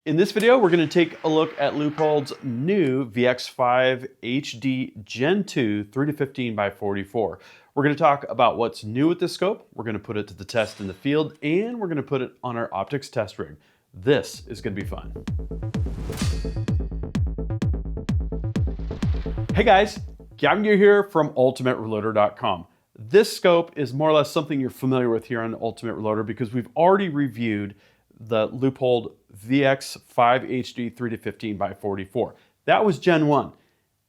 In this video, we're going to take a look at Leupold's new VX-5HD Gen 2 3-15 by 44. We're going to talk about what's new with this scope, we're going to put it to the test in the field, and we're going to put it on our optics test rig. This is going to be fun. Hey guys, Gavin here from UltimateReloader.com. This scope is more or less something you're familiar with here on Ultimate Reloader because we've already reviewed the Leupold VX-5HD 3-15 by 44. That was Gen 1.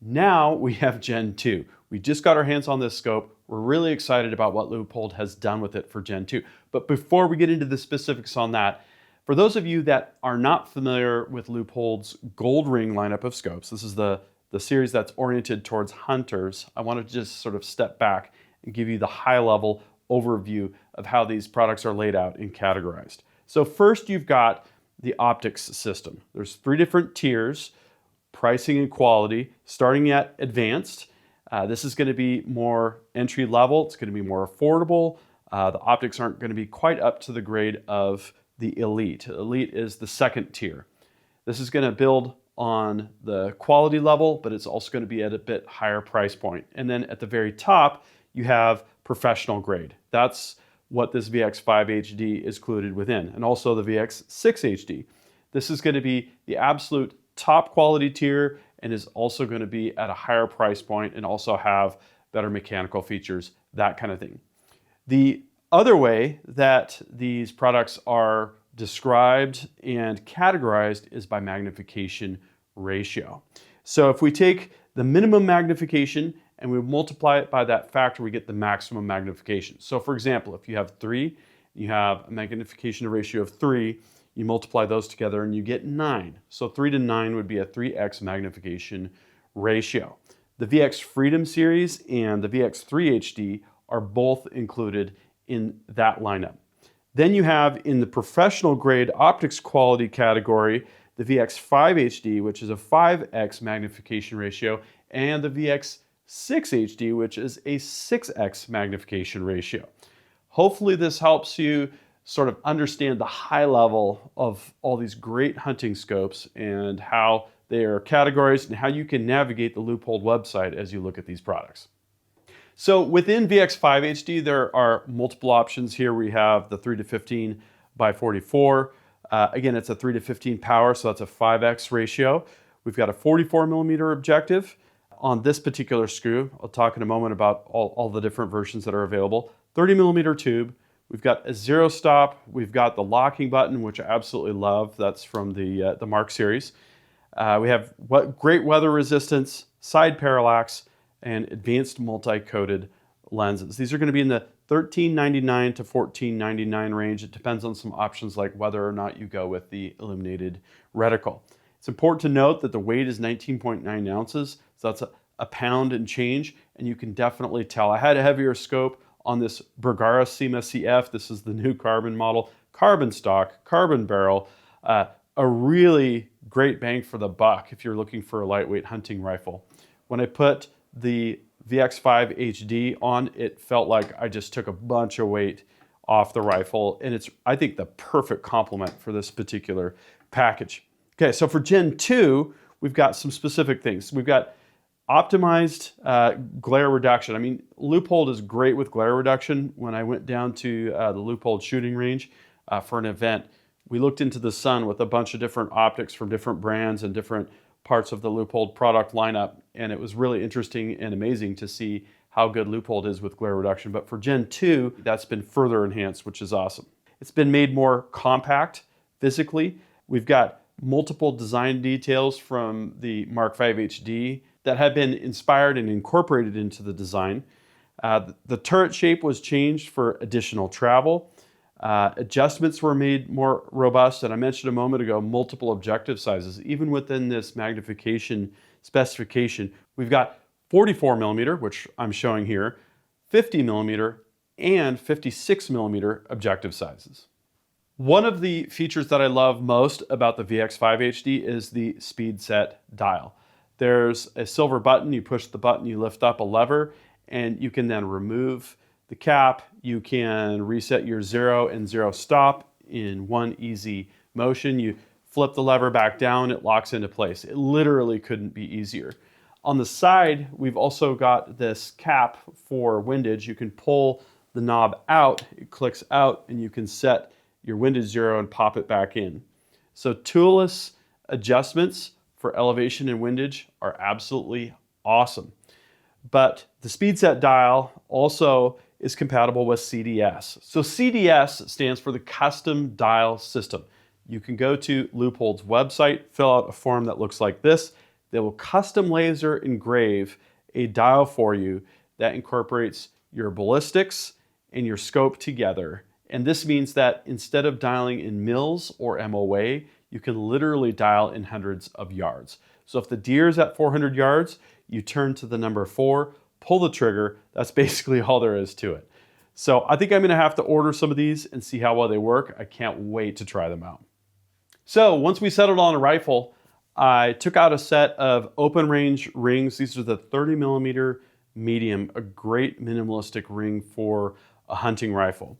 Now we have Gen 2. We just got our hands on this scope. We're really excited about what Leupold has done with it for Gen 2. But before we get into the specifics on that, for those of you that are not familiar with Leupold's Gold Ring lineup of scopes, this is the series that's oriented towards hunters. I want to just sort of step back and give you the high-level overview of how these products are laid out and categorized. So first you've got the optics system. There's 3 different tiers, pricing and quality, starting at advanced. This is going to be more entry level. It's going to be more affordable. The optics aren't going to be quite up to the grade of the elite. Elite is the second tier. This is going to build on the quality level, but it's also going to be at a bit higher price point. And then at the very top, you have professional grade. That's what this VX-5HD is included within, and also the VX-6HD. This is going to be the absolute top quality tier and is also going to be at a higher price point and also have better mechanical features, that kind of thing. The other way that these products are described and categorized is by magnification ratio. So if we take the minimum magnification and we multiply it by that factor, we get the maximum magnification. So for example, if you have 3, you have a magnification ratio of 3, you multiply those together and you get 9. So 3 to 9 would be a 3x magnification ratio. The VX Freedom series and the VX3HD are both included in that lineup. Then you have in the professional grade optics quality category, the VX5HD, which is a 5x magnification ratio, and the VX6HD, which is a 6x magnification ratio. Hopefully this helps you sort of understand the high level of all these great hunting scopes and how they are categorized and how you can navigate the Leupold website as you look at these products. So within VX5HD, there are multiple options here. We have the 3-15 by 44. Again, it's a 3-15 power, so that's a 5x ratio. We've got a 44mm objective on this particular screw. I'll talk in a moment about all the different versions that are available. 30mm tube. We've got a 0 stop. We've got the locking button, which I absolutely love. That's from the Mark series. We have great weather resistance, side parallax, and advanced multi-coated lenses. These are going to be in the $13.99 to $14.99 range. It depends on some options like whether or not you go with the illuminated reticle. It's important to note that the weight is 19.9 ounces, so that's a pound and change, and you can definitely tell. I had a heavier scope on this Bergara SEMA CF. This is the new carbon model, carbon stock, carbon barrel, a really great bang for the buck if you're looking for a lightweight hunting rifle. When I put the VX5HD on, it felt like I just took a bunch of weight off the rifle, and it's, I think, the perfect complement for this particular package. Okay, so for Gen 2, we've got some specific things. We've got optimized glare reduction. I mean, Leupold is great with glare reduction. When I went down to the Leupold shooting range for an event, we looked into the sun with a bunch of different optics from different brands and different parts of the Leupold product lineup, and it was really interesting and amazing to see how good Leupold is with glare reduction. But for Gen 2, that's been further enhanced, which is awesome. It's been made more compact physically. We've got multiple design details from the Mark 5 HD that have been inspired and incorporated into the design. The turret shape was changed for additional travel. Adjustments were made more robust, and I mentioned a moment ago multiple objective sizes. Even within this magnification specification, we've got 44mm, which I'm showing here, 50mm, and 56mm objective sizes. One of the features that I love most about the VX5HD is the speed set dial. There's a silver button. You push the button, you lift up a lever, and you can then remove the cap. You can reset your 0 and 0 stop in one easy motion. You flip the lever back down, it locks into place. It literally couldn't be easier. On the side, we've also got this cap for windage. You can pull the knob out, it clicks out, and you can set your windage 0 and pop it back in. So toolless adjustments for elevation and windage are absolutely awesome. But the speed set dial also is compatible with CDS. So CDS stands for the Custom Dial System. You can go to Leupold's website, fill out a form that looks like this. They will custom laser engrave a dial for you that incorporates your ballistics and your scope together. And this means that instead of dialing in mils or MOA, you can literally dial in hundreds of yards. So if the deer is at 400 yards, you turn to the number 4, pull the trigger. That's basically all there is to it. So I think I'm gonna have to order some of these and see how well they work. I can't wait to try them out. So once we settled on a rifle, I took out a set of open range rings. These are the 30mm medium, a great minimalistic ring for a hunting rifle.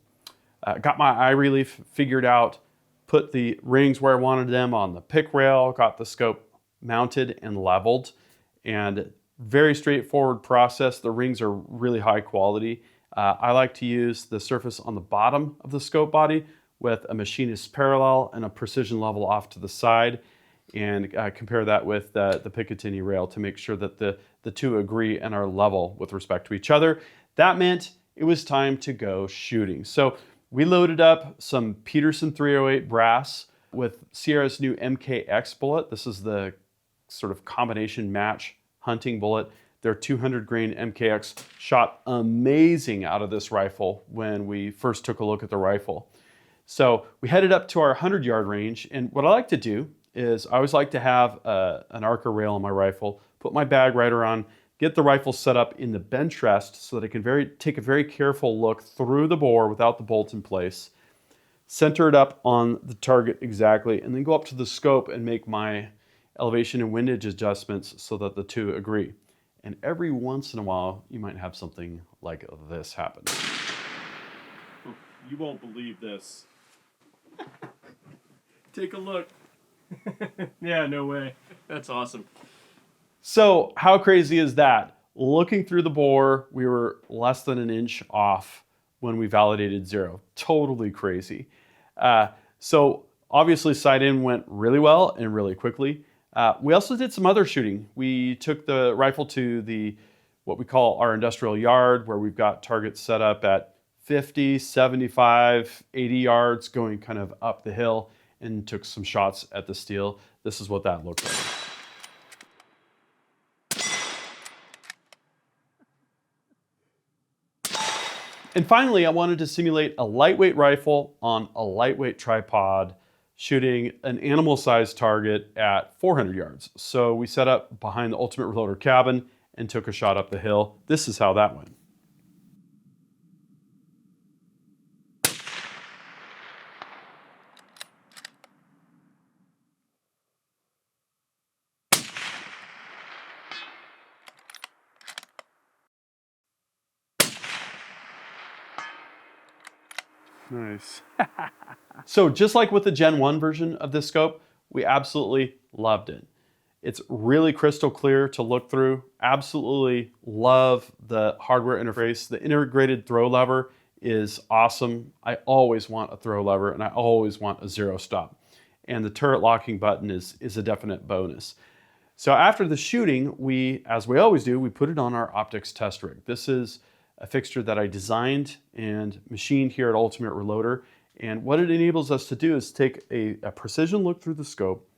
Got my eye relief figured out, put the rings where I wanted them on the pick rail, got the scope mounted and leveled, and very straightforward process. The rings are really high quality. I like to use the surface on the bottom of the scope body with a machinist parallel and a precision level off to the side, and compare that with the Picatinny rail to make sure that the two agree and are level with respect to each other. That meant it was time to go shooting. So we loaded up some Peterson 308 brass with Sierra's new MKX bullet. This is the sort of combination match hunting bullet. Their 200 grain MKX shot amazing out of this rifle when we first took a look at the rifle. So we headed up to our 100-yard range, and what I like to do is I always like to have an Arca rail on my rifle, put my bag right around, get the rifle set up in the bench rest so that I can take a very careful look through the bore without the bolt in place, center it up on the target exactly, and then go up to the scope and make my elevation and windage adjustments so that the two agree. And every once in a while, you might have something like this happen. You won't believe this. Take a look. Yeah, no way. That's awesome. So how crazy is that? Looking through the bore, we were less than an inch off when we validated 0. Totally crazy. So obviously sight in went really well and really quickly. We also did some other shooting. We took the rifle to what we call our industrial yard, where we've got targets set up at 50, 75, 80 yards going kind of up the hill, and took some shots at the steel. This is what that looked like. And finally, I wanted to simulate a lightweight rifle on a lightweight tripod shooting an animal-sized target at 400 yards. So we set up behind the Ultimate Reloader cabin and took a shot up the hill. This is how that went. Nice. So just like with the Gen 1 version of this scope, we absolutely loved it. It's really crystal clear to look through. Absolutely love the hardware interface. The integrated throw lever is awesome. I always want a throw lever, and I always want a 0 stop. And the turret locking button is a definite bonus. So after the shooting, as we always do, we put it on our optics test rig. This is a fixture that I designed and machined here at Ultimate Reloader. And what it enables us to do is take a precision look through the scope,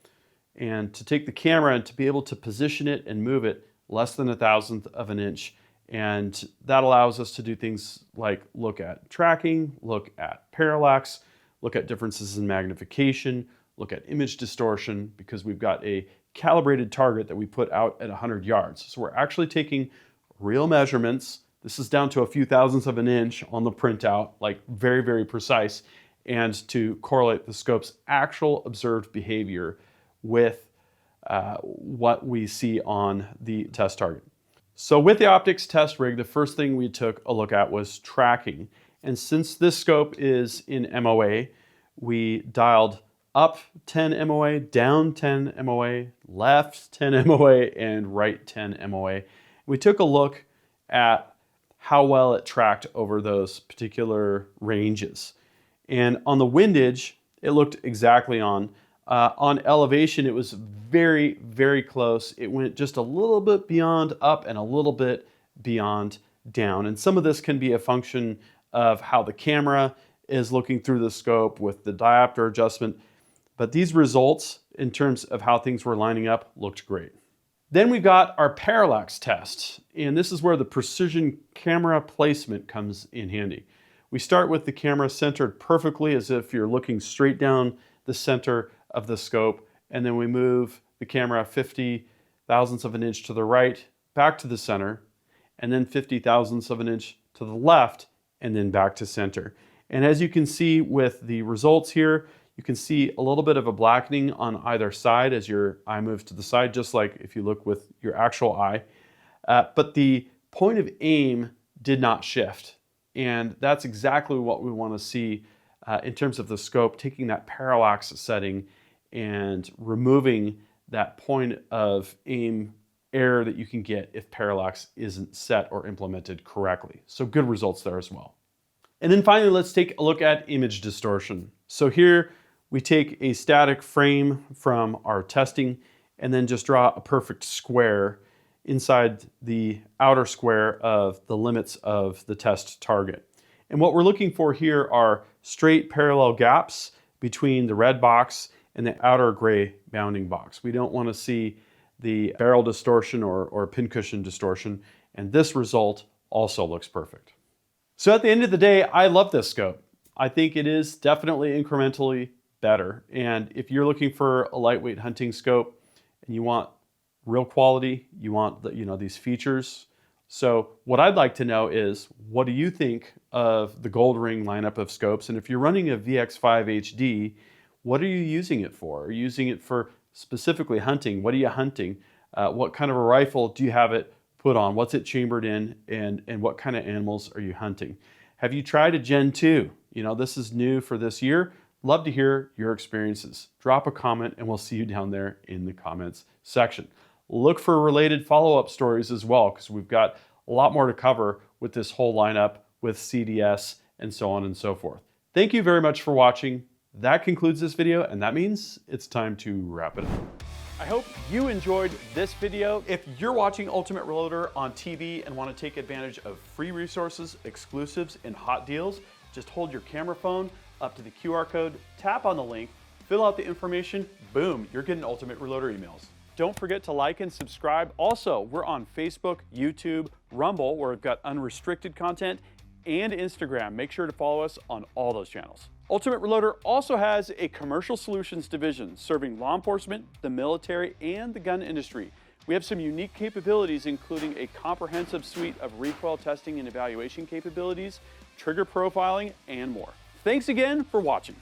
and to take the camera and to be able to position it and move it less than 1/1000th of an inch. And that allows us to do things like look at tracking, look at parallax, look at differences in magnification, look at image distortion, because we've got a calibrated target that we put out at 100 yards. So we're actually taking real measurements. This is down to a few thousandths of an inch on the printout, like very, very precise, and to correlate the scope's actual observed behavior with what we see on the test target. So with the optics test rig, the first thing we took a look at was tracking. And since this scope is in MOA, we dialed up 10 MOA, down 10 MOA, left 10 MOA, and right 10 MOA. We took a look at how well it tracked over those particular ranges. And on the windage, it looked exactly on. On elevation, it was very, very close. It went just a little bit beyond up and a little bit beyond down. And some of this can be a function of how the camera is looking through the scope with the diopter adjustment. But these results, in terms of how things were lining up, looked great. Then we've got our parallax test, and this is where the precision camera placement comes in handy. We start with the camera centered perfectly as if you're looking straight down the center of the scope, and then we move the camera 50 thousandths of an inch to the right, back to the center, and then 50 thousandths of an inch to the left, and then back to center. And as you can see with the results here, you can see a little bit of a blackening on either side as your eye moves to the side, just like if you look with your actual eye. But the point of aim did not shift. And that's exactly what we want to see in terms of the scope, taking that parallax setting and removing that point of aim error that you can get if parallax isn't set or implemented correctly. So good results there as well. And then finally, let's take a look at image distortion. So here we take a static frame from our testing and then just draw a perfect square inside the outer square of the limits of the test target. And what we're looking for here are straight parallel gaps between the red box and the outer gray bounding box. We don't want to see the barrel distortion or pincushion distortion, and this result also looks perfect. So at the end of the day, I love this scope. I think it is definitely incrementally better. And if you're looking for a lightweight hunting scope and you want real quality, you want these features. So what I'd like to know is, what do you think of the Gold Ring lineup of scopes? And if you're running a VX-5HD, what are you using it for? Are you using it for specifically hunting? What are you hunting? What kind of a rifle do you have it put on? What's it chambered in? And what kind of animals are you hunting? Have you tried a Gen 2? This is new for this year. Love to hear your experiences. Drop a comment and we'll see you down there in the comments section. Look for related follow-up stories as well, because we've got a lot more to cover with this whole lineup with CDS and so on and so forth. Thank you very much for watching. That concludes this video, and that means it's time to wrap it up. I hope you enjoyed this video. If you're watching Ultimate Reloader on TV and want to take advantage of free resources, exclusives, and hot deals, just hold your camera phone up to the QR code, tap on the link, fill out the information, boom, you're getting Ultimate Reloader emails. Don't forget to like and subscribe. Also, we're on Facebook, YouTube, Rumble, where we've got unrestricted content, and Instagram. Make sure to follow us on all those channels. Ultimate Reloader also has a commercial solutions division serving law enforcement, the military, and the gun industry. We have some unique capabilities, including a comprehensive suite of recoil testing and evaluation capabilities, trigger profiling, and more. Thanks again for watching.